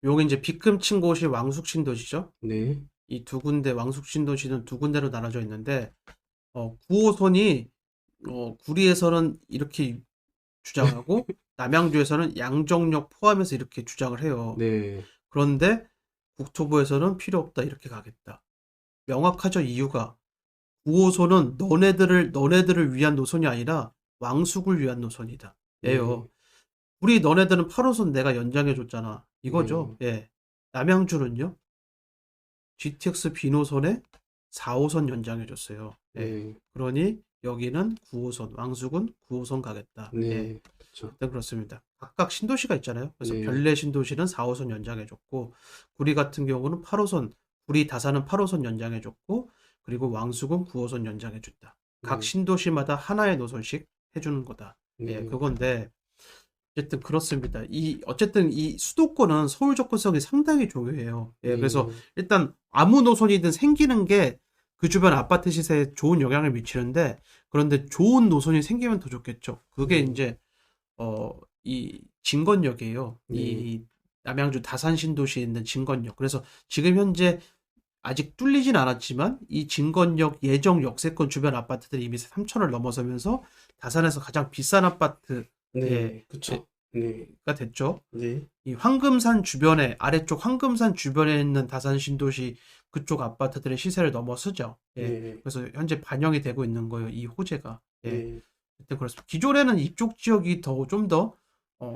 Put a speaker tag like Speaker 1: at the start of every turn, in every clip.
Speaker 1: 요게 이제 빗금친곳이 왕숙신도시죠.
Speaker 2: 네.
Speaker 1: 이 두 군데 왕숙신도시는 두 군데로 나눠져 있는데 9호선이 구리에서는 이렇게 주장하고 남양주에서는 양정역 포함해서 이렇게 주장을 해요.
Speaker 2: 네.
Speaker 1: 그런데 국토부에서는 필요 없다 이렇게 가겠다. 명확하죠 이유가. 9호선은 너네들을 위한 노선이 아니라 왕숙을 위한 노선이다.
Speaker 2: 네.
Speaker 1: 예요. 우리 너네들은 8호선 내가 연장해 줬잖아. 이거죠.
Speaker 2: 네.
Speaker 1: 예. 남양주는요. GTX B노선에 4호선 연장해 줬어요. 예.
Speaker 2: 네.
Speaker 1: 그러니 여기는 9호선, 왕숙은 9호선 가겠다. 예.
Speaker 2: 네. 그쵸.
Speaker 1: 일단 그렇습니다. 각각 신도시가 있잖아요. 그래서
Speaker 2: 네.
Speaker 1: 별내 신도시는 4호선 연장해 줬고 구리 같은 경우는 8호선, 구리 다산은 8호선 연장해 줬고 그리고 왕숙은 9호선 연장해 줬다. 각
Speaker 2: 네.
Speaker 1: 신도시마다 하나의 노선씩 해주는 거다. 예,
Speaker 2: 네.
Speaker 1: 그건데 어쨌든 그렇습니다. 어쨌든 이 수도권은 서울 접근성이 상당히 중요해요. 예, 그래서
Speaker 2: 네.
Speaker 1: 일단 아무 노선이든 생기는 게 그 주변 아파트 시세에 좋은 영향을 미치는데 그런데 좋은 노선이 생기면 더 좋겠죠. 그게
Speaker 2: 네.
Speaker 1: 이제 이 진건역이에요.
Speaker 2: 네.
Speaker 1: 이 남양주 다산 신도시에 있는 진건역. 그래서 지금 현재 아직 뚫리진 않았지만 이 진건역 예정 역세권 주변 아파트들이 이미 3천을 넘어서면서 다산에서 가장 비싼 아파트에
Speaker 2: 네. 그쵸. 네.
Speaker 1: 가 됐죠.
Speaker 2: 네.
Speaker 1: 이 황금산 주변에 아래쪽 황금산 주변에 있는 다산 신도시 그쪽 아파트들의 시세를 넘어서죠. 예.
Speaker 2: 네.
Speaker 1: 그래서 현재 반영이 되고 있는 거예요. 이 호재가. 예.
Speaker 2: 네.
Speaker 1: 하여튼 그렇습니다. 기존에는 이쪽 지역이 좀 더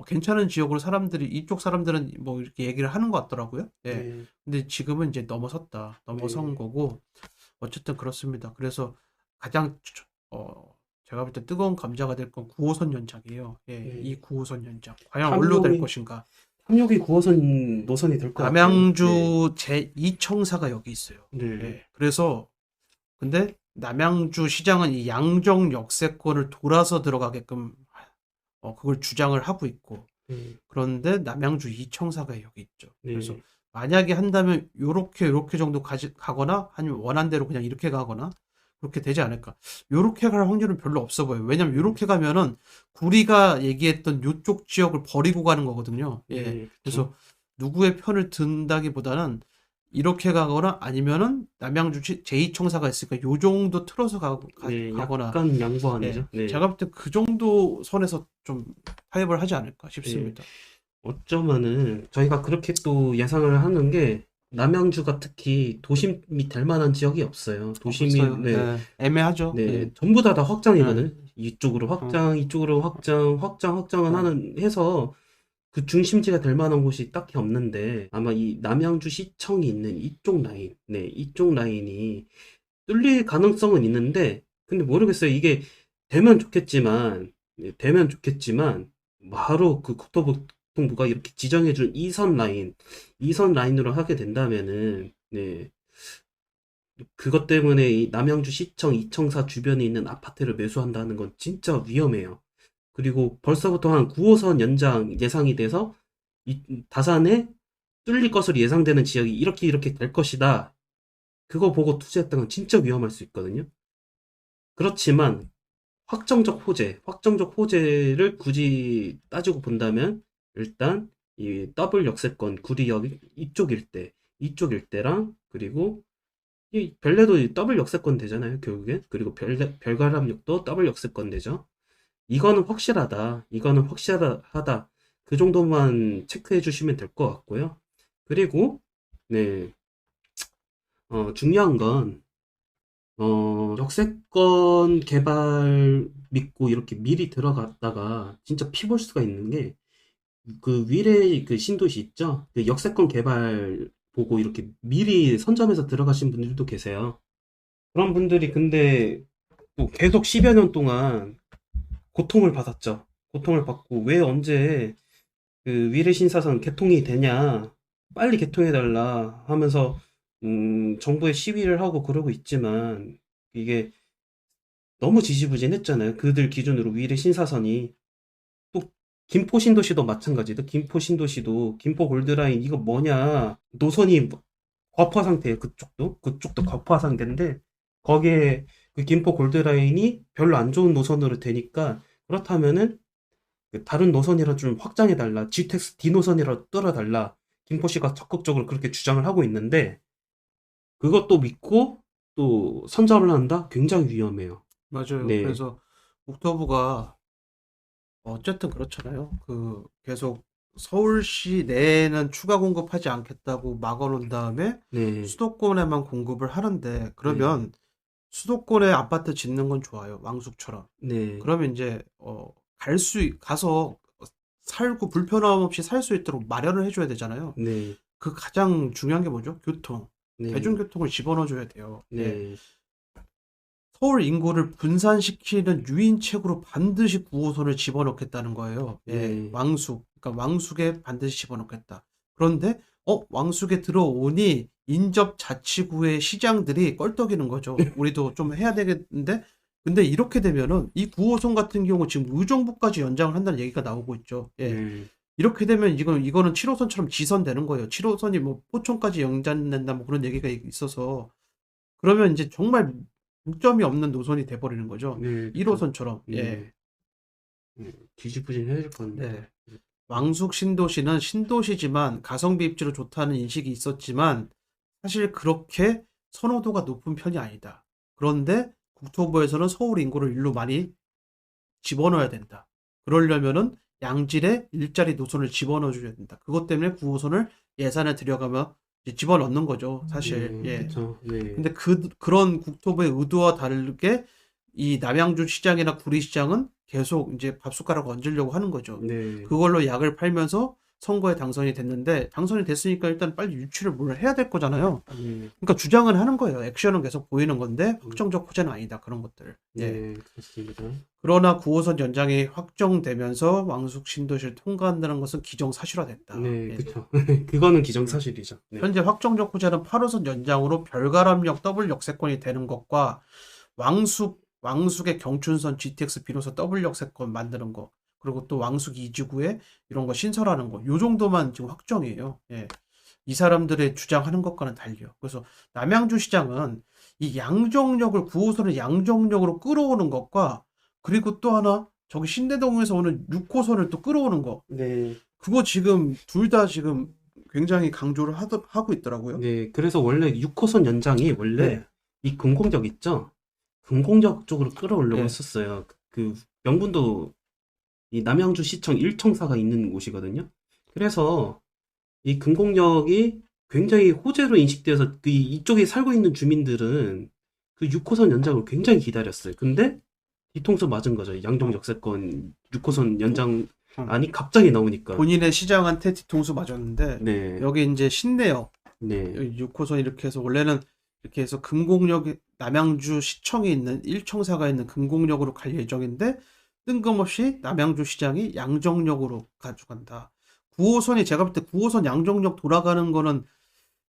Speaker 1: 괜찮은 지역으로 이쪽 사람들은 뭐 이렇게 얘기를 하는 것 같더라고요. 예.
Speaker 2: 네.
Speaker 1: 근데 지금은 이제 넘어섰다. 넘어선
Speaker 2: 네.
Speaker 1: 거고 어쨌든 그렇습니다. 그래서 가장 제가 볼 때 뜨거운 감자가 될 건 9호선 연장이에요. 예, 이
Speaker 2: 네.
Speaker 1: 9호선 연장. 과연 어디로 될
Speaker 2: 탐욕이
Speaker 1: 것인가?
Speaker 2: 탐욕이 9호선 노선이 될 것 같아요. 네.
Speaker 1: 남양주 제2청사가 여기 있어요.
Speaker 2: 네.
Speaker 1: 예, 그래서 근데 남양주 시장은 이 양정 역세권을 돌아서 들어가게끔 그걸 주장을 하고 있고
Speaker 2: 네.
Speaker 1: 그런데 남양주 이청사가 여기 있죠. 그래서
Speaker 2: 네.
Speaker 1: 만약에 한다면 요렇게 정도 가거나 아니면 원한대로 그냥 이렇게 가거나 그렇게 되지 않을까. 요렇게 갈 확률은 별로 없어 보여요. 왜냐면
Speaker 2: 네.
Speaker 1: 요렇게 가면은 구리가 얘기했던 요쪽 지역을 버리고 가는 거거든요. 예.
Speaker 2: 네. 그쵸.
Speaker 1: 그래서 누구의 편을 든다기보다는 이렇게 가거나 아니면은 남양주 제2청사가 있으니까 요 정도 틀어서
Speaker 2: 네.
Speaker 1: 가거나
Speaker 2: 약간 양보하는
Speaker 1: 예.
Speaker 2: 거죠. 네.
Speaker 1: 제가 볼 때 그 정도 선에서 좀 타협을 하지 않을까
Speaker 2: 네.
Speaker 1: 싶습니다.
Speaker 2: 어쩌면은 저희가 그렇게 또 예상을 하는 게 남양주가 특히 도심이 될 만한 지역이 없어요. 도심이
Speaker 1: 없어요.
Speaker 2: 네,
Speaker 1: 예. 애매하죠.
Speaker 2: 네,
Speaker 1: 예.
Speaker 2: 전부 다
Speaker 1: 예.
Speaker 2: 확장이거든. 이쪽으로
Speaker 1: 어,
Speaker 2: 확장, 이쪽으로 확장, 확장은
Speaker 1: 어.
Speaker 2: 하는 해서 그 중심지가 될 만한 곳이 딱히 없는데 아마 이 남양주 시청이 있는 이쪽 라인, 네, 이쪽 라인이 뚫릴 가능성은 있는데 근데 모르겠어요. 이게 되면 좋겠지만 네, 되면 좋겠지만 바로 그 국토교통부가 이렇게 지정해준 이선 라인으로 하게 된다면은 네, 그것 때문에 이 남양주 시청 이청사 주변에 있는 아파트를 매수한다는 건 진짜 위험해요. 그리고 벌써부터 한 9호선 연장 예상이 돼서 다산에 뚫릴 것으로 예상되는 지역이 이렇게 될 것이다. 그거 보고 투자했다는 건 진짜 위험할 수 있거든요. 그렇지만 확정적 호재를 굳이 따지고 본다면 일단 이 더블 역세권 구리역 이쪽 일대랑 그리고 이 별내도 더블 역세권 되잖아요, 결국엔. 그리고 별가람역도 더블 역세권 되죠. 이거는 확실하다. 그 정도만 체크해 주시면 될 것 같고요. 그리고 네, 중요한 건 역세권 개발 믿고 이렇게 미리 들어갔다가 진짜 피 볼 수가 있는 게 그 위례 그 신도시 있죠? 그 역세권 개발 보고 이렇게 미리 선점해서 들어가신 분들도 계세요. 그런 분들이 근데 또 계속 10여 년 동안 고통을 받았죠. 고통을 받고 왜 언제 그 위례 신사선 개통이 되냐, 빨리 개통해달라 하면서 정부에 시위를 하고 그러고 있지만 이게 너무 지지부진했잖아요. 그들 기준으로 위례 신사선이 또 김포 신도시도 마찬가지다. 김포 골드라인 이거 뭐냐 노선이 과부하 상태예요. 그쪽도 과부하 상태인데 거기에 그 김포 골드라인이 별로 안 좋은 노선으로 되니까 그렇다면은 그 다른 노선이라 좀 확장해달라. GTX D 노선이라 뚫어달라. 김포시가 적극적으로 그렇게 주장을 하고 있는데 그것도 믿고 또 선전을 한다? 굉장히 위험해요.
Speaker 1: 맞아요.
Speaker 2: 네,
Speaker 1: 그래서 국토부가 어쨌든 그렇잖아요. 그 계속 서울시 내에는 추가 공급하지 않겠다고 막아놓은 다음에
Speaker 2: 네,
Speaker 1: 수도권에만 공급을 하는데
Speaker 2: 네,
Speaker 1: 그러면 수도권에 아파트 짓는 건 좋아요. 왕숙처럼.
Speaker 2: 네,
Speaker 1: 그러면 이제 가서 살고 불편함 없이 살 수 있도록 마련을 해줘야 되잖아요.
Speaker 2: 네,
Speaker 1: 그 가장 중요한 게 뭐죠? 교통.
Speaker 2: 네,
Speaker 1: 대중교통을 집어넣어줘야 돼요. 예.
Speaker 2: 네,
Speaker 1: 서울 인구를 분산시키는 유인책으로 반드시 9호선을 집어넣겠다는 거예요. 예,
Speaker 2: 네,
Speaker 1: 왕숙. 그러니까 왕숙에 반드시 집어넣겠다. 그런데 왕숙에 들어오니 인접 자치구의 시장들이 껄떡이는 거죠. 우리도 좀 해야 되겠는데 근데 이렇게 되면은 이 9호선 같은 경우 지금 의정부까지 연장을 한다는 얘기가 나오고 있죠. 예.
Speaker 2: 네,
Speaker 1: 이렇게 되면 이거는 7호선처럼 지선되는 거예요. 7호선이 뭐 포천까지 연장된다 뭐 그런 얘기가 있어서 그러면 이제 정말 묵점이 없는 노선이 돼버리는 거죠.
Speaker 2: 네, 그쵸.
Speaker 1: 1호선처럼. 예.
Speaker 2: 네, 뒤집어진
Speaker 1: 네.
Speaker 2: 겁니다.
Speaker 1: 왕숙 신도시는 신도시지만 가성비 입지로 좋다는 인식이 있었지만 사실 그렇게 선호도가 높은 편이 아니다. 그런데 국토부에서는 서울 인구를 일로 많이 집어넣어야 된다. 그러려면은 양질의 일자리 노선을 집어넣어 줘야 된다. 그것 때문에 9호선을 예산에 들여가며 이제 집어넣는 거죠. 사실.
Speaker 2: 네,
Speaker 1: 예.
Speaker 2: 그쵸. 네,
Speaker 1: 근데 그런 국토부의 의도와 다르게 이 남양주 시장이나 구리시장은 계속 이제 밥숟가락 얹으려고 하는 거죠.
Speaker 2: 네,
Speaker 1: 그걸로 약을 팔면서 선거에 당선이 됐는데 당선이 됐으니까 일단 빨리 유치를 뭘 해야 될 거잖아요.
Speaker 2: 네,
Speaker 1: 그러니까 주장은 하는 거예요. 액션은 계속 보이는 건데
Speaker 2: 음,
Speaker 1: 확정적 호재는 아니다. 그런 것들. 예.
Speaker 2: 네, 그렇습니다.
Speaker 1: 그러나 9호선 연장이 확정되면서 왕숙 신도시를 통과한다는 것은 기정사실화됐다.
Speaker 2: 네,
Speaker 1: 예.
Speaker 2: 그쵸. 그거는 기정사실이죠. 네,
Speaker 1: 현재 확정적 호재는 8호선 연장으로 별가람역 더블 역세권이 되는 것과 왕숙의 경춘선 GTX 비로소 더블 역세권 만드는 거, 그리고 또 왕숙 이지구에 이런 거 신설하는 거, 요 정도만 지금 확정이에요. 예. 이 사람들의 주장하는 것과는 달리요. 그래서 남양주 시장은 이 양정역을 9호선을 양정역으로 끌어오는 것과 그리고 또 하나 저기 신대동에서 오는 6호선을 또 끌어오는 거,
Speaker 2: 네,
Speaker 1: 그거 지금 둘 다 지금 굉장히 강조를 하고 있더라고요.
Speaker 2: 네. 그래서 원래 6호선 연장이 원래
Speaker 1: 네,
Speaker 2: 이 금공역 있죠? 금공역 쪽으로 끌어오려고
Speaker 1: 네,
Speaker 2: 했었어요. 그 명분도 이 남양주 시청 1청사가 있는 곳이거든요. 그래서 이 금공역이 굉장히 호재로 인식돼서 그 이쪽에 살고 있는 주민들은 그 6호선 연장을 굉장히 기다렸어요. 근데 뒤통수 맞은 거죠. 양정 역세권 6호선 연장
Speaker 1: 어.
Speaker 2: 안이 갑자기 나오니까.
Speaker 1: 본인의 시장한테 뒤통수 맞았는데
Speaker 2: 네,
Speaker 1: 여기 이제 신내역
Speaker 2: 네,
Speaker 1: 6호선 이렇게 해서 원래는 이렇게 해서 금곡역 남양주 시청에 있는 1청사가 있는 금곡역으로 갈 예정인데 뜬금없이 남양주 시장이 양정역으로 가져간다. 9호선이 제가 볼 때 9호선 양정역 돌아가는 거는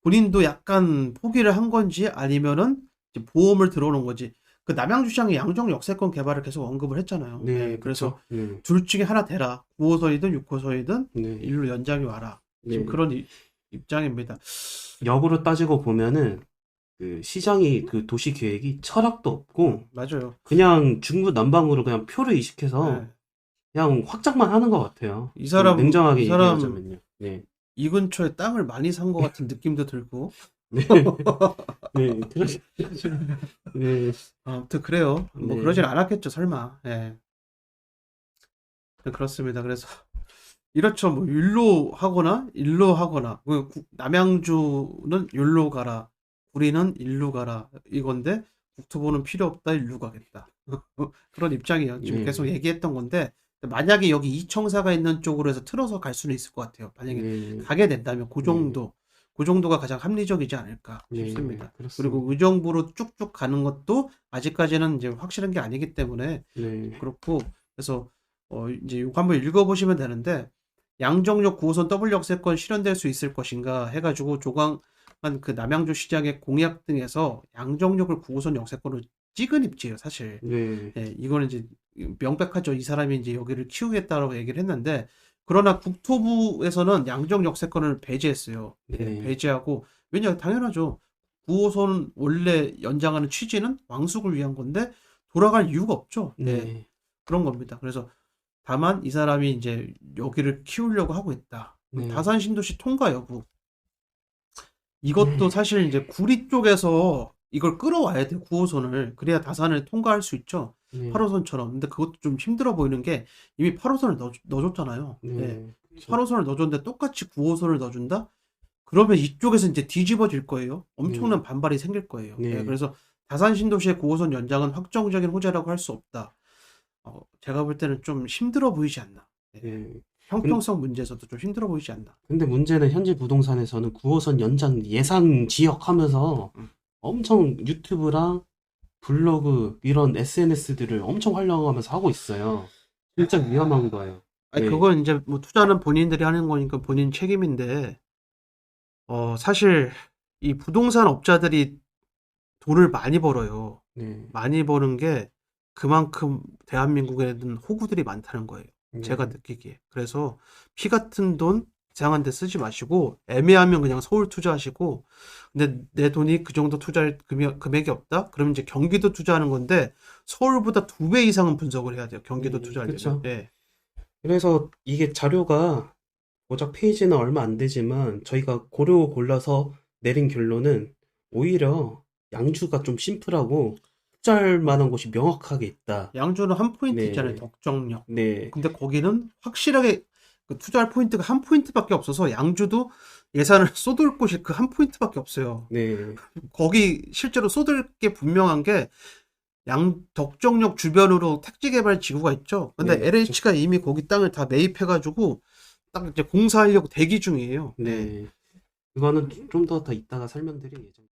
Speaker 1: 본인도 약간 포기를 한 건지 아니면은 이제 보험을 들어오는 건지 그 남양주 시장의 양정 역세권 개발을 계속 언급을 했잖아요.
Speaker 2: 네,
Speaker 1: 예, 그래서
Speaker 2: 그쵸. 네,
Speaker 1: 둘 중에 하나 되라. 9호선이든 6호선이든
Speaker 2: 네,
Speaker 1: 일로 연장이 와라. 지금
Speaker 2: 네.
Speaker 1: 그런 입장입니다.
Speaker 2: 역으로 따지고 보면은 그 시장이 그 도시 계획이 철학도 없고
Speaker 1: 맞아요.
Speaker 2: 그냥 중구난방으로 그냥 표를 이식해서
Speaker 1: 예.
Speaker 2: 그냥 확장만 하는 것 같아요.
Speaker 1: 이 사람,
Speaker 2: 냉정하게
Speaker 1: 이 사람
Speaker 2: 얘기하자면요. 네.
Speaker 1: 이 근처에 땅을 많이 산 것 같은 느낌도 들고.
Speaker 2: 네. 네. 네.
Speaker 1: 아무튼 그래요. 뭐
Speaker 2: 네.
Speaker 1: 그러진 않았겠죠, 설마. 예. 그렇습니다. 그래서 이렇죠. 뭐 율로 하거나 일로 하거나 남양주는 율로 가라. 우리는 일로 가라. 이건데 국토부는 필요 없다. 일로 가겠다. 그런 입장이에요. 지금 계속
Speaker 2: 네.
Speaker 1: 얘기했던 건데 만약에 여기 이청사가 있는 쪽으로 해서 틀어서 갈 수는 있을 것 같아요. 만약에
Speaker 2: 네.
Speaker 1: 가게 된다면
Speaker 2: 네.
Speaker 1: 그 정도가 가장 합리적이지 않을까
Speaker 2: 네.
Speaker 1: 싶습니다.
Speaker 2: 그렇습니다.
Speaker 1: 그리고 의정부로 쭉쭉 가는 것도 아직까지는 이제 확실한 게 아니기 때문에
Speaker 2: 네.
Speaker 1: 그렇고 그래서 이제 이거 한번 읽어보시면 되는데 양정역 9호선 더블 역세권 실현될 수 있을 것인가 해가지고 조광한 그 남양주 시장의 공약 등에서 양정역을 9호선 역세권으로 찍은 입지예요, 사실.
Speaker 2: 네.
Speaker 1: 예, 이거는 이제 명백하죠. 이 사람이 이제 여기를 키우겠다라고 얘기를 했는데 그러나 국토부에서는 양정 역세권을 배제했어요. 예,
Speaker 2: 네.
Speaker 1: 배제하고 왜냐 당연하죠. 9호선 원래 연장하는 취지는 왕숙을 위한 건데 돌아갈 이유가 없죠. 예,
Speaker 2: 네.
Speaker 1: 그런 겁니다. 그래서 다만 이 사람이 이제 여기를 키우려고 하고 있다.
Speaker 2: 네.
Speaker 1: 다산 신도시 통과 여부. 이것도 사실 이제 구리 쪽에서 이걸 끌어와야 돼요. 9호선을. 그래야 다산을 통과할 수 있죠.
Speaker 2: 네.
Speaker 1: 8호선처럼. 근데 그것도 좀 힘들어 보이는 게 이미 8호선을 넣어줬잖아요.
Speaker 2: 네.
Speaker 1: 네.
Speaker 2: 그쵸.
Speaker 1: 8호선을 넣어줬는데 똑같이 9호선을 넣어준다? 그러면 이쪽에서 이제 뒤집어질 거예요. 엄청난 반발이 생길 거예요.
Speaker 2: 네.
Speaker 1: 네, 그래서 다산 신도시의 9호선 연장은 확정적인 호재라고 할 수 없다. 제가 볼 때는 좀 힘들어 보이지 않나. 네.
Speaker 2: 네.
Speaker 1: 형평성 문제에서도 좀 힘들어 보이지 않나.
Speaker 2: 근데 문제는 현지 부동산에서는 9호선 연장 예상 지역 하면서 엄청 유튜브랑 블로그 이런 SNS들을 엄청 활용하면서 하고 있어요. 진짜 위험한 거예요.
Speaker 1: 아니,
Speaker 2: 네.
Speaker 1: 그건 이제 뭐 투자는 본인들이 하는 거니까 본인 책임인데, 사실 이 부동산 업자들이 돈을 많이 벌어요.
Speaker 2: 네.
Speaker 1: 많이 버는 게 그만큼 대한민국에는 호구들이 많다는 거예요.
Speaker 2: 네.
Speaker 1: 제가 느끼기에. 그래서 피 같은 돈 이상한 데 쓰지 마시고 애매하면 그냥 서울 투자하시고, 근데 내 돈이 그 정도 투자할 금액이 없다? 그러면 이제 경기도 투자하는 건데 서울보다 2배 이상은 분석을 해야 돼요. 경기도 투자하려면.
Speaker 2: 그쵸.
Speaker 1: 네.
Speaker 2: 그래서 이게 자료가 고작 페이지는 얼마 안 되지만 저희가 고르고 골라서 내린 결론은 오히려 양주가 좀 심플하고 투자할 만한 곳이 명확하게 있다.
Speaker 1: 양주는 한 포인트
Speaker 2: 네.
Speaker 1: 있잖아요. 덕정역.
Speaker 2: 네.
Speaker 1: 근데 거기는 확실하게 그 투자할 포인트가 한 포인트밖에 없어서 양주도 예산을 쏟을 곳이 그 한 포인트밖에 없어요.
Speaker 2: 네.
Speaker 1: 거기 실제로 쏟을 게 분명한 게 덕정역 주변으로 택지 개발 지구가 있죠. 근데
Speaker 2: 네,
Speaker 1: LH가 이미 거기 땅을 다 매입해가지고 딱 이제 공사하려고 대기 중이에요. 네.
Speaker 2: 네. 그거는 좀 더 이따가 설명드릴 예정.